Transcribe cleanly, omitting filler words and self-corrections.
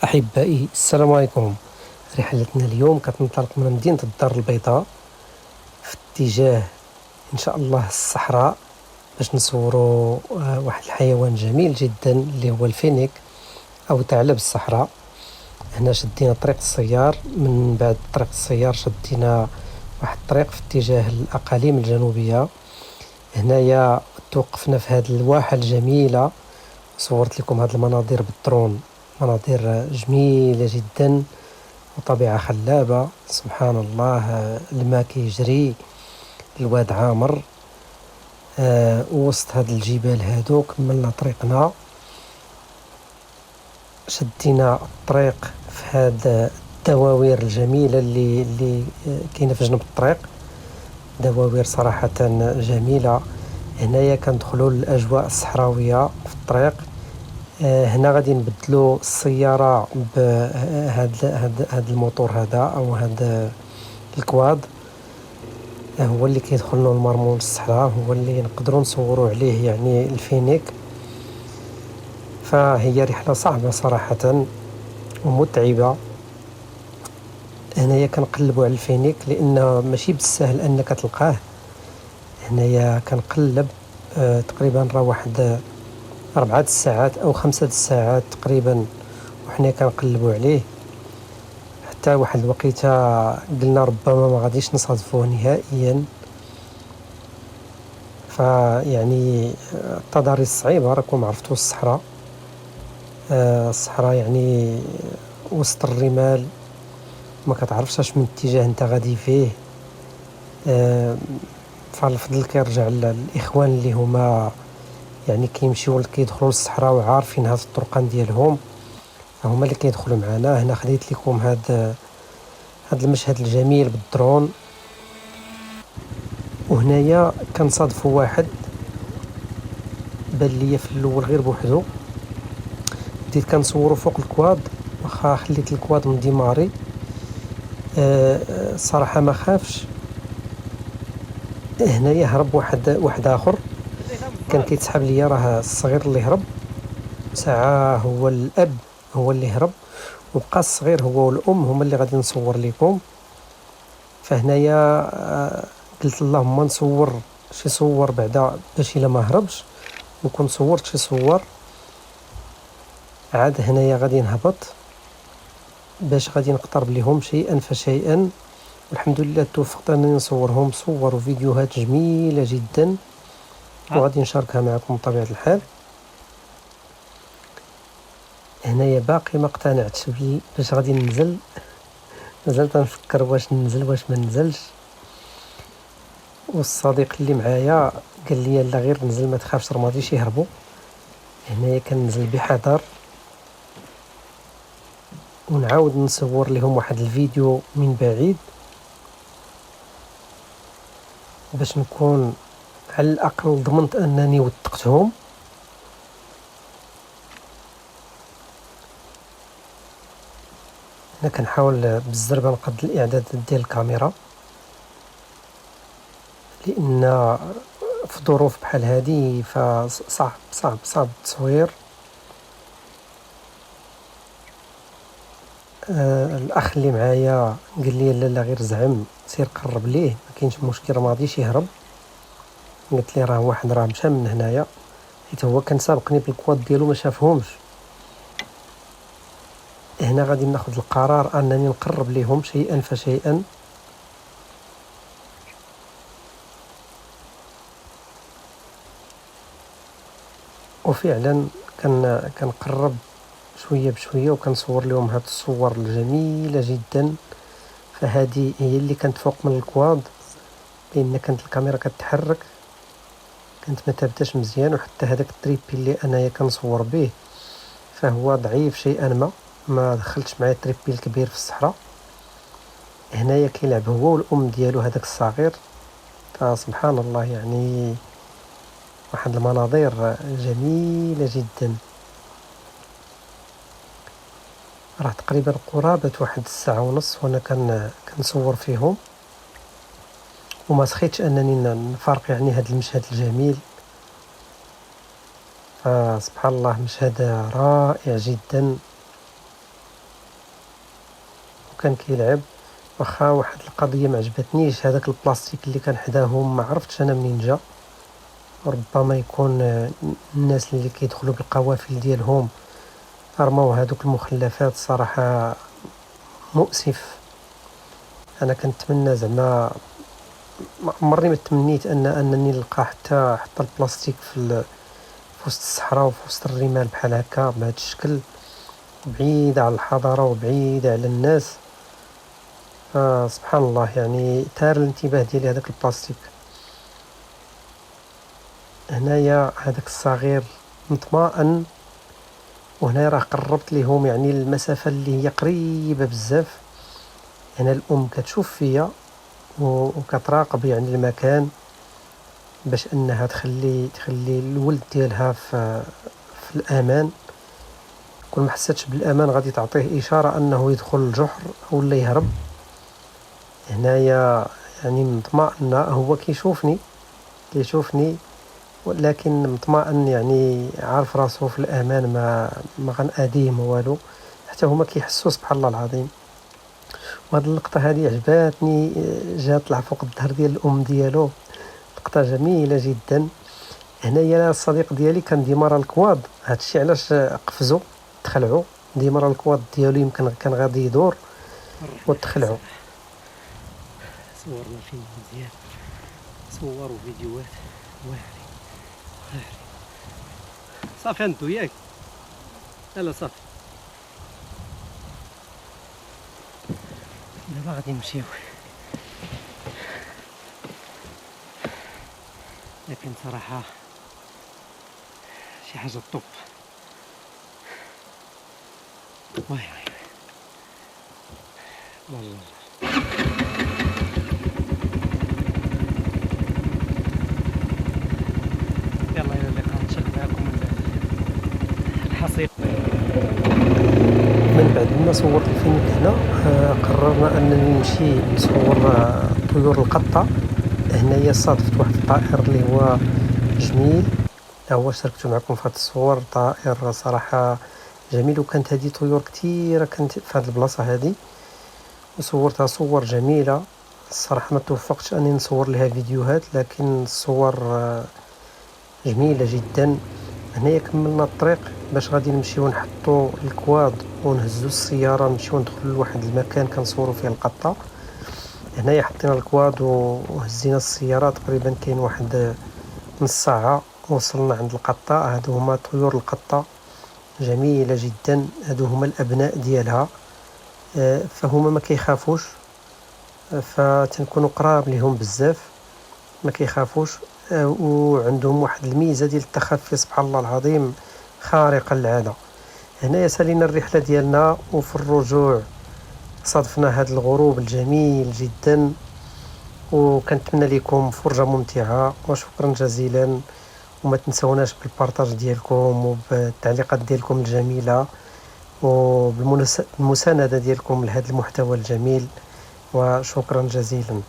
أحبائي السلام عليكم. رحلتنا اليوم كتنطلق من مدينة الدار البيضاء في اتجاه إن شاء الله الصحراء باش نصوروا واحد الحيوان جميل جدا اللي هو الفينيك أو ثعلب الصحراء. هنا شدينا طريق السيار، من بعد طريق السيار شدينا واحد الطريق في اتجاه الأقاليم الجنوبية. هنايا توقفنا في هذه الواحة الجميلة، صورت لكم هذه المناظر بالدرون، مناظر جميلة جدا وطبيعة خلابة سبحان الله. الماء كيجري، الواد عامر. وسط هاد الجبال هادو كملنا طريقنا، شدينا الطريق في هاد الدواوير الجميلة اللي كاينة في جنب الطريق، دواوير صراحة جميلة. هنايا كندخلوا للأجواء الصحراوية في الطريق. هنا غادي نبدلوا السيارة بهاد الموتور هذا أو هاد الكواد، هو اللي كيدخل لنا المرمول الصحراء، هو اللي نقدروا نصوروا عليه يعني الفينيك. فهي رحلة صعبة صراحة ومتعبة. هنايا كنقلبوا على الفينيك لأن ماشي بالسهل أنك تلقاه. هنايا كنقلب تقريبا راه واحد 4 ساعات أو 5 ساعات تقريبا وحنا كنقلبوا عليه، حتى واحد الوقيته قلنا ربما ما غاديش نصادفوه نهائيا. فيعني التضاريس صعيبة، راكم عرفتوا الصحراء، الصحراء يعني وسط الرمال، ما كتعرفش اش من اتجاه انت غادي فيه. فالفضل كيرجع للاخوان اللي هما يعني كيمشيو كيدخلوا للصحراء وعارفين هاد الطرقان ديالهم، هما اللي كيدخلوا معنا. هنا خديت لكم هاد المشهد الجميل بالدرون. وهنايا كنصادفوا واحد بان ليا في الاول غير بوحدو، بديت كنصورو فوق الكواد، واخا خليت الكواد مديماري. الصراحه ما خافش. هنايا هرب واحد اخر كان كيتسحب ليا، راه الصغير اللي هرب، ساعه هو الاب هو اللي هرب، وبقى الصغير هو والام هما اللي غادي نصور لكم. فهنايا قلت اللهم نصور شي صور بعدا باش الا ما هربش، نكون صورت شي صور. عاد هنايا غادي نهبط باش غادي نقترب لهم شيئا فشيئا، والحمد لله توفقت انني نصورهم صور وفيديوهات جميلة جدا، وغادي نشاركها معكم بطبيعة الحال. هنايا باقي ما اقتنعتش باش غادي ننزل، مازال تنفكر واش ننزل واش ما ننزلش. والصديق اللي معايا قال لي لا غير نزل ما تخافش، راه ما غاديش يهربوا. هنايا كننزل بحذر ونعاود نصور لهم واحد الفيديو من بعيد باش نكون على الاقل ضمنت انني وثقتهم. انا كنحاول بالزربه نقد الاعداد ديال الكاميرا، لان في ظروف بحال هذه فصعب صعب التصوير. الاخ اللي معايا قال لي لا غير زعم سير قرب ليه، ما كاينش مشكل، ما غاديش يهرب. قلت لي راه واحد راه مشى من هنايا، حيت هو كان سابقني بالكواد ديالو ما شافهمش. هنا غادي ناخذ القرار انني نقرب لهم شيئا فشيئا. وفعلا كنقرب شويه بشويه وكنصور لهم هاد الصور الجميله جدا. فهذه هي اللي كانت فوق من الكواد، لان كانت الكاميرا كتحرك، كانت ما ثابتاش مزيان، وحتى هذاك التريبي اللي انايا كنصور به فهو ضعيف شيئا ما دخلتش معايا التريبي الكبير في الصحراء. هنايا كيلعب هو والام ديالو هذاك الصغير. فسبحان الله يعني واحد المناظر جميله جدا. راه تقريبا قرابه واحد الساعه ونص وانا كنصور فيهم، وما سخيتش انني نفارق يعني هذا المشهد الجميل. فسبحان الله مشهد رائع جدا. وكان كيلعب. واخا واحد القضيه ما عجبتنيش، هذاك البلاستيك اللي كان حداهم ما عرفتش انا منين جا. ربما يكون الناس اللي كيدخلوا بالقوافل ديالهم رماو هذوك المخلفات. صراحه مؤسف. انا كنتمنى زعما، ما عمرني ما تمنيت انني نلقى حتى البلاستيك في وسط الصحراء وفي وسط الرمال بحال هكا بهذا الشكل، بعيدة على الحضارة وبعيدة على الناس. سبحان الله، يعني ثار الانتباه ديالي هذاك البلاستيك. هنايا هذاك الصغير مطمئن، وهنا راه قربت ليهم يعني المسافة اللي هي قريبة بزاف. هنا الأم كتشوف فيا وكتراقب يعني المكان باش انها تخلي الولد ديالها في الامان. كل ما حسيتش بالامان غادي تعطيه اشاره انه يدخل الجحر ولا يهرب. هنايا يعني مطمئن، هو كيشوفني ولكن مطمئن، يعني عارف راسو في الامان، ما غنأذيه ما والو. حتى هما كيحسوا سبحان الله العظيم. وهاد اللقطه هذه عجباتني، جات طلع فوق الظهر ديال الام ديالو، لقطه جميله جدا. هنايا الصديق ديالي كان ديما راه الكواد، هادشي علاش قفزوا تخلعوا. ديما راه الكواد ديالو يمكن كان غادي يدور وتخلعوا. صورنا فيه مزيان، صوروا فيديوهات واعرين. صافي انتو ياك، لا صافي. دابا غادي نمشيو، لكن صراحه شي حاجه طوب. واه والله يلا الى اللقاء، نشارك معكم الحصيل. من بعد ما صورت الفيلم هنا، قررنا انني نمشي نصور طيور القطه. هنايا صادفت واحد الطائر اللي هو جميل، هو شاركت معكم في هذه الصور. طائر صراحه جميل، وكانت هذه طيور كثيره كانت في هذه البلاصه هذه، وصورتها صور جميله. الصراحه ما توفقتش اني نصور لها فيديوهات، لكن الصور جميله جدا. هنايا كملنا الطريق باش غادي نمشيو نحطوا الكواد ونهزوا السياره، نمشيو ندخلوا لواحد المكان كنصوروا فيه القطه. هنايا حطينا الكواد وهزينا السياره، تقريبا كاين واحد نص ساعه وصلنا عند القطه. هادو هما طيور القطه، جميله جدا. هادو هما الابناء ديالها، فهما ما كيخافوش، فتنكونوا قراب ليهم بزاف، ما كيخافوش. وعندهم واحد الميزه ديال التخفي سبحان الله العظيم خارقه للعاده. هنايا سالينا الرحله ديالنا، وفي الرجوع صادفنا هذا الغروب الجميل جدا. وكنتمنى لكم فرجه ممتعه، وشكرا جزيلا. وما تنسوناش بالبارطاج ديالكم وبالتعليقات ديالكم الجميله وبالمسانده ديالكم لهذا المحتوى الجميل، وشكرا جزيلا.